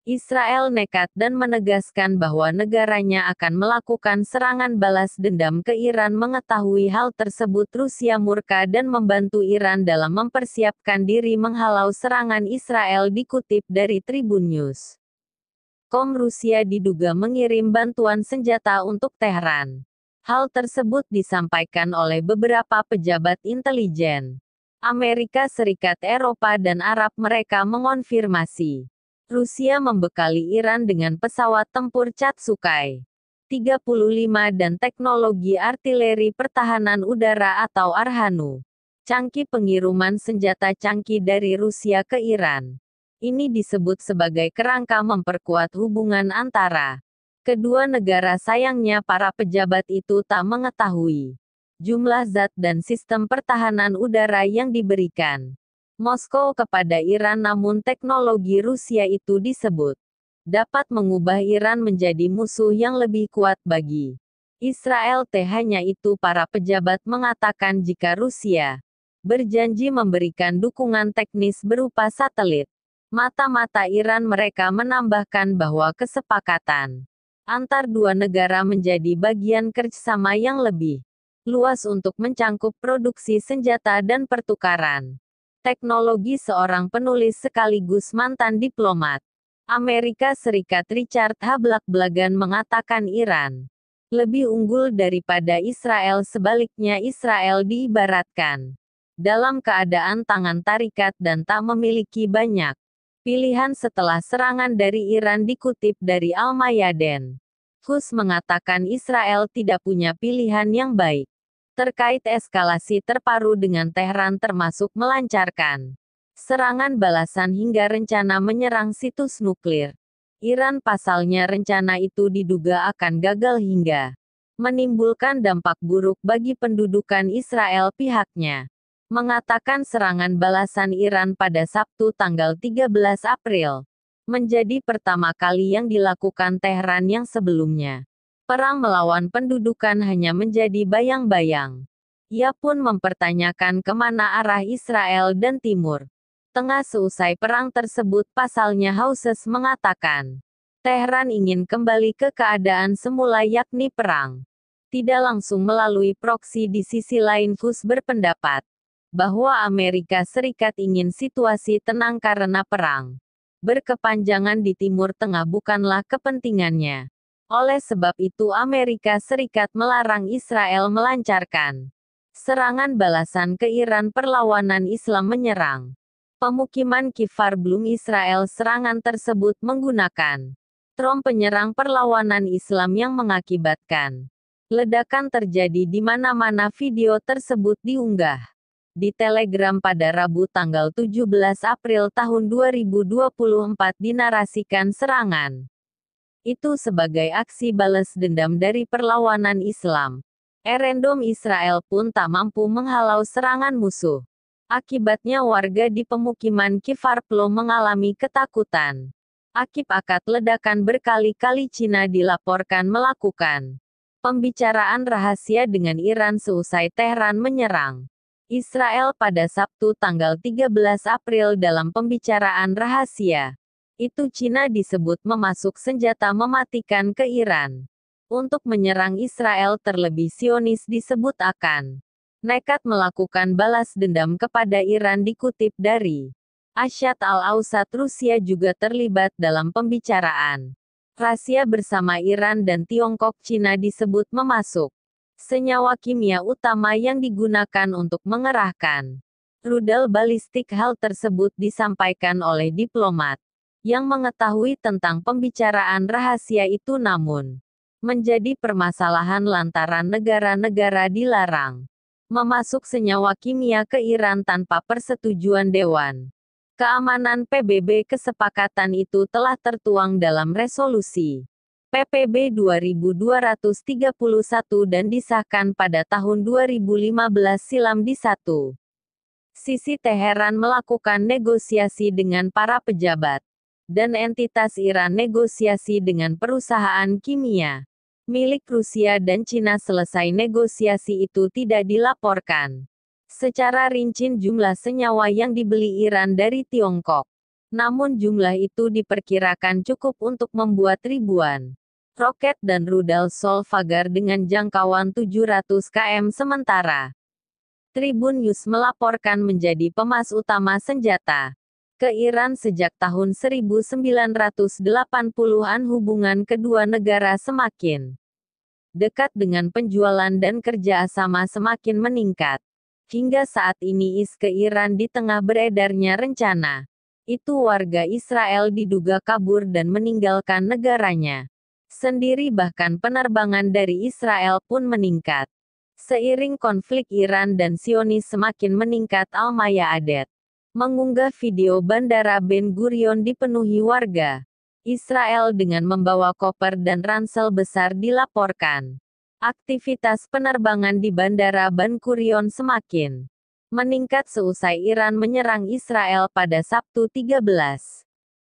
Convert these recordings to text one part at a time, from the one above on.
Israel nekat dan menegaskan bahwa negaranya akan melakukan serangan balas dendam ke Iran. Mengetahui hal tersebut, Rusia murka dan membantu Iran dalam mempersiapkan diri menghalau serangan Israel. Dikutip dari Tribun News. Rusia diduga mengirim bantuan senjata untuk Tehran. Hal tersebut disampaikan oleh beberapa pejabat intelijen Amerika Serikat, Eropa dan Arab. Mereka mengonfirmasi Rusia membekali Iran dengan pesawat tempur Catsukai 35 dan teknologi artileri pertahanan udara atau Arhanu. Cangkih pengiriman senjata canggih dari Rusia ke Iran. Ini disebut sebagai kerangka memperkuat hubungan antara kedua negara. Sayangnya para pejabat itu tak mengetahui jumlah zat dan sistem pertahanan udara yang diberikan Moskow kepada Iran. Namun teknologi Rusia itu disebut dapat mengubah Iran menjadi musuh yang lebih kuat bagi Israel. Hanya itu, para pejabat mengatakan jika Rusia berjanji memberikan dukungan teknis berupa satelit mata-mata Iran, mereka menambahkan bahwa kesepakatan antar dua negara menjadi bagian kerjasama yang lebih luas untuk mencangkup produksi senjata dan pertukaran teknologi. Seorang penulis sekaligus mantan diplomat Amerika Serikat Richard H. Blackburn mengatakan Iran lebih unggul daripada Israel. Sebaliknya, Israel diibaratkan dalam keadaan tangan tarikat dan tak memiliki banyak pilihan setelah serangan dari Iran. Dikutip dari Al-Mayadin, Hus mengatakan Israel tidak punya pilihan yang baik terkait eskalasi terparu dengan Tehran, termasuk melancarkan serangan balasan hingga rencana menyerang situs nuklir Iran. Pasalnya, rencana itu diduga akan gagal hingga menimbulkan dampak buruk bagi pendudukan Israel. Pihaknya mengatakan serangan balasan Iran pada Sabtu tanggal 13 April menjadi pertama kali yang dilakukan Tehran. Yang sebelumnya perang melawan pendudukan hanya menjadi bayang-bayang. Ia pun mempertanyakan kemana arah Israel dan Timur Tengah seusai perang tersebut. Pasalnya, Houses mengatakan Tehran ingin kembali ke keadaan semula, yakni perang tidak langsung melalui proksi. Di sisi lain, Hus berpendapat bahwa Amerika Serikat ingin situasi tenang karena perang berkepanjangan di Timur Tengah bukanlah kepentingannya. Oleh sebab itu, Amerika Serikat melarang Israel melancarkan serangan balasan ke Iran. Perlawanan Islam menyerang pemukiman Kfar Blum, Israel. Serangan tersebut menggunakan drone penyerang perlawanan Islam yang mengakibatkan ledakan terjadi di mana-mana. Video tersebut diunggah di Telegram pada Rabu tanggal 17 April tahun 2024. Dinarasikan serangan itu sebagai aksi balas dendam dari perlawanan Islam. Erendom Israel pun tak mampu menghalau serangan musuh. Akibatnya, warga di pemukiman Kfar Blum mengalami ketakutan. Akibat ledakan berkali-kali, Cina dilaporkan melakukan pembicaraan rahasia dengan Iran seusai Tehran menyerang Israel pada Sabtu tanggal 13 April. Dalam pembicaraan rahasia itu, Cina disebut memasuk senjata mematikan ke Iran untuk menyerang Israel. Terlebih, Zionis disebut akan nekat melakukan balas dendam kepada Iran. Dikutip dari Asyad Al-Awsat, Rusia juga terlibat dalam pembicaraan rahasia bersama Iran dan Tiongkok. Cina disebut memasuk senyawa kimia utama yang digunakan untuk mengerahkan rudal balistik. Hal tersebut disampaikan oleh diplomat yang mengetahui tentang pembicaraan rahasia itu, namun menjadi permasalahan lantaran negara-negara dilarang memasuk senyawa kimia ke Iran tanpa persetujuan Dewan Keamanan PBB. Kesepakatan itu telah tertuang dalam resolusi PPB 2231 dan disahkan pada tahun 2015 silam. Di satu sisi, Teheran melakukan negosiasi dengan para pejabat dan entitas Iran. Negosiasi dengan perusahaan kimia milik Rusia dan Cina. Selesai negosiasi itu, tidak dilaporkan secara rinci jumlah senyawa yang dibeli Iran dari Tiongkok. Namun jumlah itu diperkirakan cukup untuk membuat ribuan roket dan rudal Solvagar dengan jangkauan 700 km sementara Tribun News melaporkan menjadi pemas utama senjata ke Iran sejak tahun 1980-an. Hubungan kedua negara semakin dekat dengan penjualan dan kerjasama semakin meningkat. Hingga saat ini ke Iran di tengah beredarnya rencana itu warga Israel diduga kabur dan meninggalkan negaranya sendiri, bahkan penerbangan dari Israel pun meningkat. Seiring konflik Iran dan Zionis semakin meningkat, Almaya Adet mengunggah video Bandara Ben Gurion dipenuhi warga Israel dengan membawa koper dan ransel besar. Dilaporkan aktivitas penerbangan di Bandara Ben Gurion semakin meningkat seusai Iran menyerang Israel pada Sabtu 13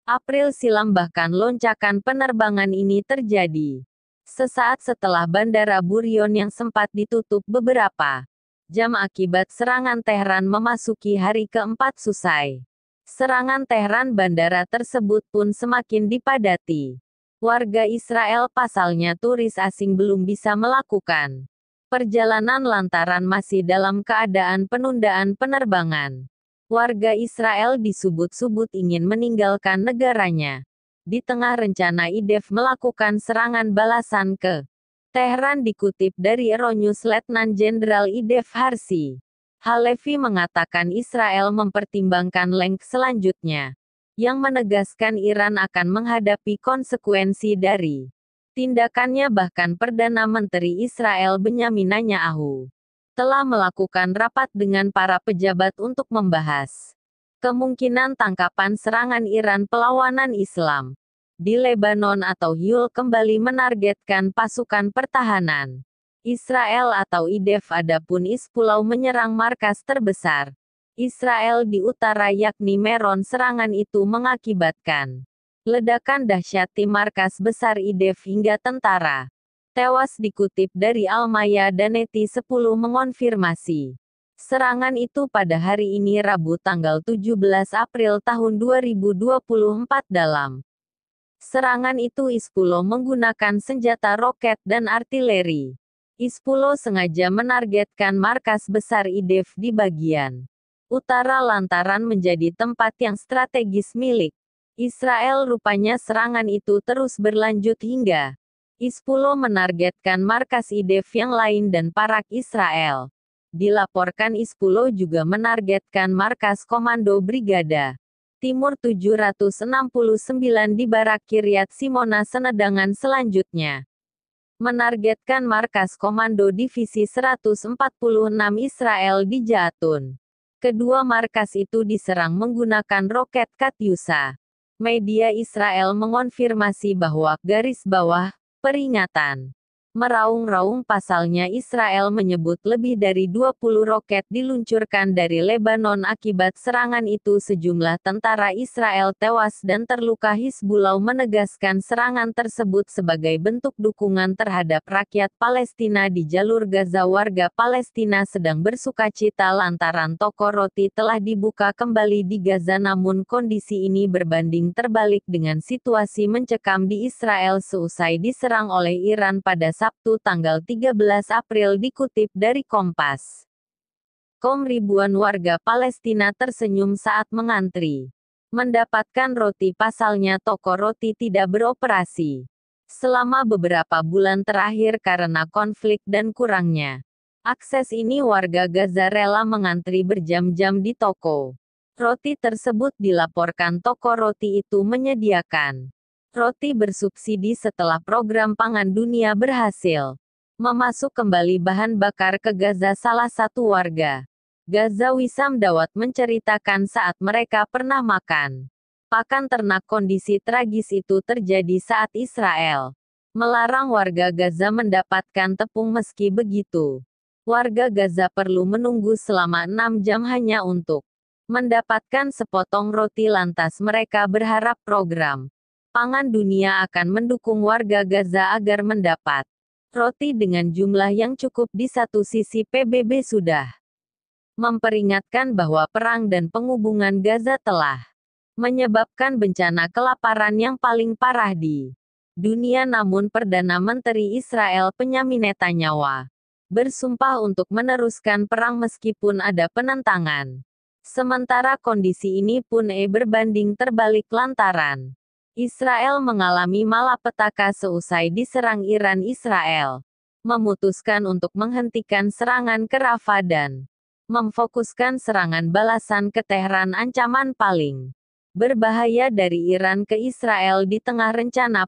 April silam. Bahkan lonjakan penerbangan ini terjadi sesaat setelah Bandara Burion yang sempat ditutup beberapa jam akibat serangan Tehran memasuki hari keempat usai serangan Tehran. Bandara tersebut pun semakin dipadati warga Israel. Pasalnya turis asing belum bisa melakukan perjalanan lantaran masih dalam keadaan penundaan penerbangan. Warga Israel disebut-sebut ingin meninggalkan negaranya di tengah rencana IDF melakukan serangan balasan ke Tehran. Dikutip dari Euronews, Letnan Jenderal IDF Harsi Halevi mengatakan Israel mempertimbangkan langkah selanjutnya, yang menegaskan Iran akan menghadapi konsekuensi dari tindakannya. Bahkan Perdana Menteri Israel Benyamin Netanyahu telah melakukan rapat dengan para pejabat untuk membahas kemungkinan tangkapan serangan Iran perlawanan Islam di Lebanon atau Hizbullah kembali menargetkan pasukan pertahanan Israel atau IDF. Adapun Hizbullah menyerang markas terbesar Israel di utara yakni Meron. Serangan itu mengakibatkan ledakan dahsyat di markas besar IDF hingga tentara tewas. Dikutip dari Almaya Daneti 10 mengonfirmasi serangan itu pada hari ini Rabu tanggal 17 April tahun 2024. Dalam serangan itu Hizbullah menggunakan senjata roket dan artileri. Hizbullah sengaja menargetkan markas besar IDF di bagian utara lantaran menjadi tempat yang strategis milik Israel. Rupanya serangan itu terus berlanjut hingga Hizbullah menargetkan markas IDF yang lain dan parak Israel. Dilaporkan Hizbullah juga menargetkan markas Komando Brigada Timur 769 di Barak Kiryat Simona. Senedangan selanjutnya menargetkan markas Komando Divisi 146 Israel di Jatun. Kedua markas itu diserang menggunakan roket Katyusha. Media Israel mengonfirmasi bahwa garis bawah peringatan meraung-raung. Pasalnya Israel menyebut lebih dari 20 roket diluncurkan dari Lebanon. Akibat serangan itu sejumlah tentara Israel tewas dan terluka. Hizbullah menegaskan serangan tersebut sebagai bentuk dukungan terhadap rakyat Palestina di jalur Gaza. Warga Palestina sedang bersukacita lantaran toko roti telah dibuka kembali di Gaza, namun kondisi ini berbanding terbalik dengan situasi mencekam di Israel seusai diserang oleh Iran pada Sabtu tanggal 13 April. Dikutip dari Kompas.com, ribuan warga Palestina tersenyum saat mengantri mendapatkan roti. Pasalnya toko roti tidak beroperasi selama beberapa bulan terakhir karena konflik dan kurangnya akses ini. Warga Gaza rela mengantri berjam-jam di toko roti tersebut. Dilaporkan toko roti itu menyediakan roti bersubsidi setelah program pangan dunia berhasil memasuk kembali bahan bakar ke Gaza. Salah satu warga Gaza, Wissam Dawat, menceritakan saat mereka pernah makan pakan ternak. Kondisi tragis itu terjadi saat Israel melarang warga Gaza mendapatkan tepung. Meski begitu, warga Gaza perlu menunggu selama 6 jam hanya untuk mendapatkan sepotong roti. Lantas mereka berharap program pangan dunia akan mendukung warga Gaza agar mendapat roti dengan jumlah yang cukup. Di satu sisi PBB sudah memperingatkan bahwa perang dan penghubungan Gaza telah menyebabkan bencana kelaparan yang paling parah di dunia. Namun Perdana Menteri Israel Benyamin Netanyahu bersumpah untuk meneruskan perang meskipun ada penentangan. Sementara kondisi ini pun berbanding terbalik lantaran Israel mengalami malapetaka seusai diserang Iran. Israel memutuskan untuk menghentikan serangan ke Rafah dan memfokuskan serangan balasan ke Tehran. Ancaman paling berbahaya dari Iran ke Israel di tengah rencana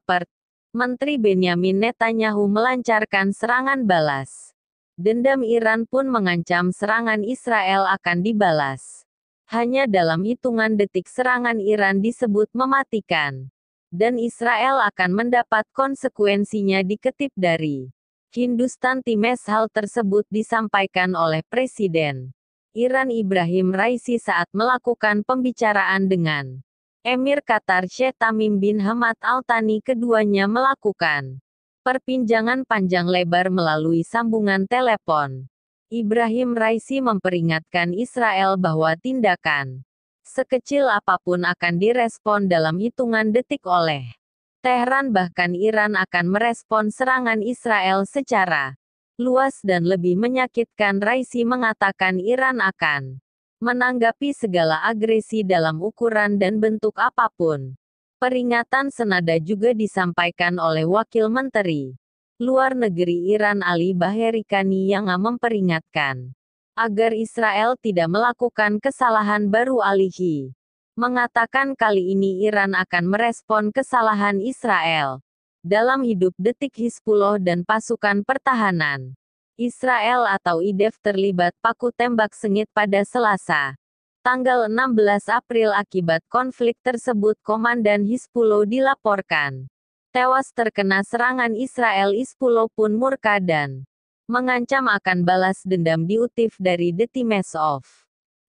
Menteri Benyamin Netanyahu melancarkan serangan balas dendam. Iran pun mengancam serangan Israel akan dibalas hanya dalam hitungan detik. Serangan Iran disebut mematikan, dan Israel akan mendapat konsekuensinya, dikutip dari Hindustan Times. Hal tersebut disampaikan oleh Presiden Iran Ibrahim Raisi saat melakukan pembicaraan dengan Emir Qatar Sheikh Tamim bin Hamad Al Thani. Keduanya melakukan perbincangan panjang lebar melalui sambungan telepon. Ibrahim Raisi memperingatkan Israel bahwa tindakan sekecil apapun akan direspon dalam hitungan detik oleh Tehran. Bahkan Iran akan merespon serangan Israel secara luas dan lebih menyakitkan. Raisi mengatakan Iran akan menanggapi segala agresi dalam ukuran dan bentuk apapun. Peringatan senada juga disampaikan oleh Wakil Menteri Luar Negeri Iran Ali Baheri Kani yang memperingatkan agar Israel tidak melakukan kesalahan baru. Alihi mengatakan kali ini Iran akan merespon kesalahan Israel. Dalam hidup detik, Hizbullah dan pasukan pertahanan Israel atau IDF terlibat baku tembak sengit pada Selasa, tanggal 16 April. Akibat konflik tersebut, Komandan Hizbullah dilaporkan tewas terkena serangan Israel. Hizbullah pun murka dan mengancam akan balas dendam. Diutip dari The Times of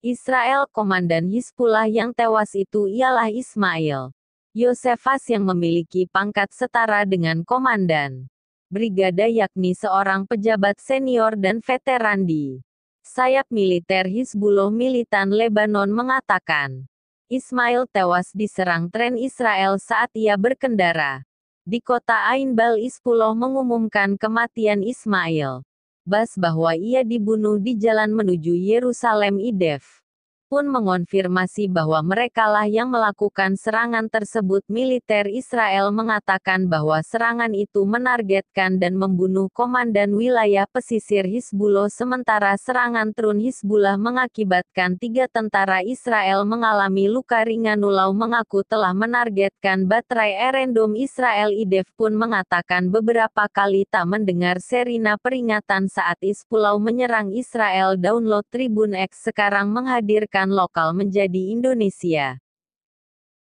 Israel, Komandan Hizbullah yang tewas itu ialah Ismail Yosefas yang memiliki pangkat setara dengan komandan brigada, yakni seorang pejabat senior dan veteran di sayap militer Hizbullah. Militan Lebanon mengatakan Ismail tewas diserang tren Israel saat ia berkendara di kota Ain Bal. Hizbullah mengumumkan kematian Ismail Bas bahwa ia dibunuh di jalan menuju Yerusalem. IDF pun mengonfirmasi bahwa merekalah yang melakukan serangan tersebut. Militer Israel mengatakan bahwa serangan itu menargetkan dan membunuh komandan wilayah pesisir Hizbullah. Sementara serangan drone Hizbullah mengakibatkan 3 tentara Israel mengalami luka ringan. Ulau mengaku telah menargetkan baterai Iron Israel. IDF pun mengatakan beberapa kali tak mendengar sirine peringatan saat Hizbullah menyerang Israel. Download Tribun X sekarang menghadirkan lokal menjadi Indonesia.